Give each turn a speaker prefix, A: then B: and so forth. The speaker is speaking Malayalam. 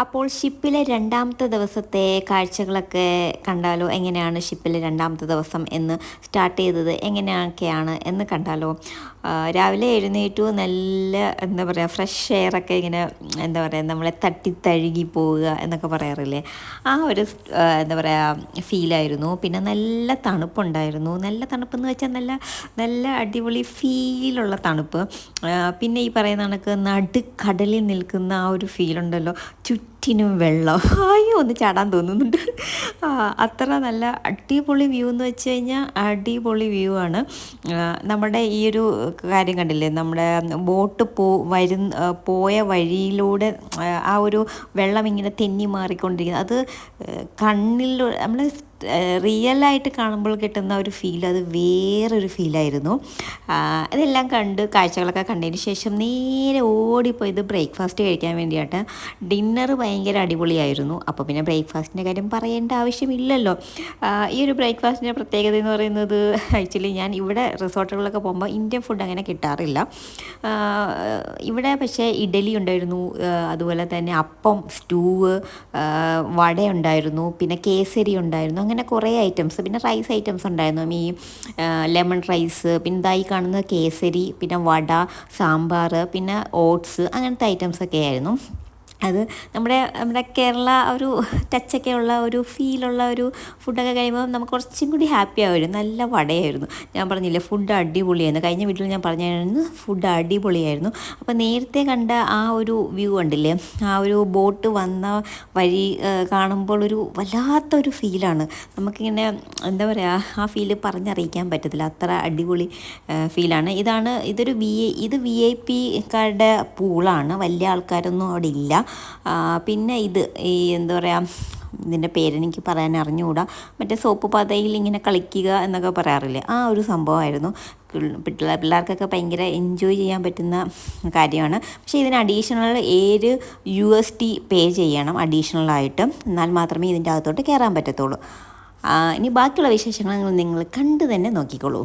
A: അപ്പോൾ ഷിപ്പിലെ രണ്ടാമത്തെ ദിവസത്തെ കാഴ്ചകളൊക്കെ കണ്ടാലോ? എങ്ങനെയാണ് ഷിപ്പിലെ രണ്ടാമത്തെ ദിവസം എന്ന് സ്റ്റാർട്ട് ചെയ്തത് എങ്ങനെയൊക്കെയാണ് എന്ന് കണ്ടാലോ? രാവിലെ എഴുന്നേറ്റു, നല്ല എന്താ പറയുക, ഫ്രഷ് എയറൊക്കെ ഇങ്ങനെ എന്താ പറയുക, നമ്മളെ തട്ടിത്തഴുകി പോവുക എന്നൊക്കെ പറയാറില്ലേ, ആ ഒരു എന്താ പറയുക ഫീലായിരുന്നു. പിന്നെ നല്ല തണുപ്പുണ്ടായിരുന്നു. നല്ല തണുപ്പെന്ന് വെച്ചാൽ നല്ല നല്ല അടിപൊളി ഫീലുള്ള തണുപ്പ്. പിന്നെ ഈ പറയുന്ന കണക്ക് നടുക്കടലിൽ നിൽക്കുന്ന ആ ഒരു ഫീലുണ്ടല്ലോ, ചുറ്റിനും വെള്ളം, അയ്യോ ഒന്ന് ചാടാൻ തോന്നുന്നുണ്ട്. അത്ര നല്ല അടിപൊളി വ്യൂ എന്ന് വെച്ച് കഴിഞ്ഞാൽ അടിപൊളി വ്യൂ ആണ്. നമ്മുടെ ഈ ഒരു കാര്യം കണ്ടില്ലേ, നമ്മുടെ ബോട്ട് പോയ വഴിയിലൂടെ ആ ഒരു വെള്ളം ഇങ്ങനെ തെന്നി മാറിക്കൊണ്ടിരിക്കുന്നത്, അത് കണ്ണിൽ നമ്മൾ റിയലായിട്ട് കാണുമ്പോൾ കിട്ടുന്ന ഒരു ഫീൽ, അത് വേറൊരു ഫീലായിരുന്നു. ഇതെല്ലാം കണ്ട് കാഴ്ചകളൊക്കെ കണ്ടതിന് ശേഷം നേരെ ഓടിപ്പോയത് ബ്രേക്ക്ഫാസ്റ്റ് കഴിക്കാൻ വേണ്ടിയിട്ട്. ഡിന്നർ ഭയങ്കര അടിപൊളിയായിരുന്നു. അപ്പോൾ പിന്നെ ബ്രേക്ക്ഫാസ്റ്റിൻ്റെ കാര്യം പറയേണ്ട ആവശ്യമില്ലല്ലോ. ഈ ഒരു ബ്രേക്ക്ഫാസ്റ്റിൻ്റെ പ്രത്യേകത എന്ന് പറയുന്നത്, ആക്ച്വലി ഞാൻ ഇവിടെ റിസോർട്ടുകളിലൊക്കെ പോകുമ്പോൾ ഇന്ത്യൻ ഫുഡ് അങ്ങനെ കിട്ടാറില്ല. ഇവിടെ പക്ഷേ ഇഡലി ഉണ്ടായിരുന്നു, അതുപോലെ തന്നെ അപ്പം, സ്റ്റൂവ്, വട ഉണ്ടായിരുന്നു, പിന്നെ കേസരി ഉണ്ടായിരുന്നു, അങ്ങനെ കുറേ ഐറ്റംസ്. പിന്നെ റൈസ് ഐറ്റംസ് ഉണ്ടായിരുന്നു, ഈ ലെമൺ റൈസ്, പിന്നെ ഇതായി കാണുന്ന കേസരി, പിന്നെ വട, സാമ്പാർ, പിന്നെ ഓട്സ്, അങ്ങനത്തെ ഐറ്റംസൊക്കെ ആയിരുന്നു. അത് നമ്മുടെ കേരള ഒരു ടച്ചൊക്കെ ഉള്ള ഒരു ഫീലുള്ള ഒരു ഫുഡൊക്കെ കഴിയുമ്പോൾ നമുക്ക് കുറച്ചും കൂടി ഹാപ്പി ആവുമായിരുന്നു. നല്ല വടയായിരുന്നു. ഞാൻ പറഞ്ഞില്ലേ ഫുഡ് അടിപൊളിയായിരുന്നു. കഴിഞ്ഞ വീട്ടിൽ ഞാൻ പറഞ്ഞായിരുന്നു ഫുഡ് അടിപൊളിയായിരുന്നു. അപ്പോൾ നേരത്തെ കണ്ട ആ ഒരു വ്യൂ കണ്ടില്ലേ, ആ ഒരു ബോട്ട് വന്ന വഴി കാണുമ്പോൾ ഒരു വല്ലാത്തൊരു ഫീലാണ്. നമുക്കിങ്ങനെ എന്താ പറയുക, ആ ഫീല് പറഞ്ഞറിയിക്കാൻ പറ്റത്തില്ല, അത്ര അടിപൊളി ഫീലാണ്. ഇതൊരു വി ഐ പിക്കാരുടെ പൂളാണ്, വലിയ ആൾക്കാരൊന്നും അവിടെ ഇല്ല. പിന്നെ ഈ എന്താ പറയുക, ഇതിൻ്റെ പേരെനിക്ക് പറയാൻ അറിഞ്ഞുകൂടാ, മറ്റേ സോപ്പ് പതയിൽ ഇങ്ങനെ കളിക്കുക എന്നൊക്കെ പറയാറില്ലേ, ആ ഒരു സംഭവമായിരുന്നു. പിള്ളേർക്കൊക്കെ ഭയങ്കര എൻജോയ് ചെയ്യാൻ പറ്റുന്ന കാര്യമാണ്. പക്ഷേ ഇതിന് അഡീഷണൽ $7 പേ ചെയ്യണം അഡീഷണലായിട്ട്, എന്നാൽ മാത്രമേ ഇതിൻ്റെ അകത്തോട്ട് കയറാൻ പറ്റത്തുള്ളൂ. ഇനി ബാക്കിയുള്ള വിശേഷങ്ങൾ നിങ്ങൾ കണ്ടു തന്നെ നോക്കിക്കോളൂ.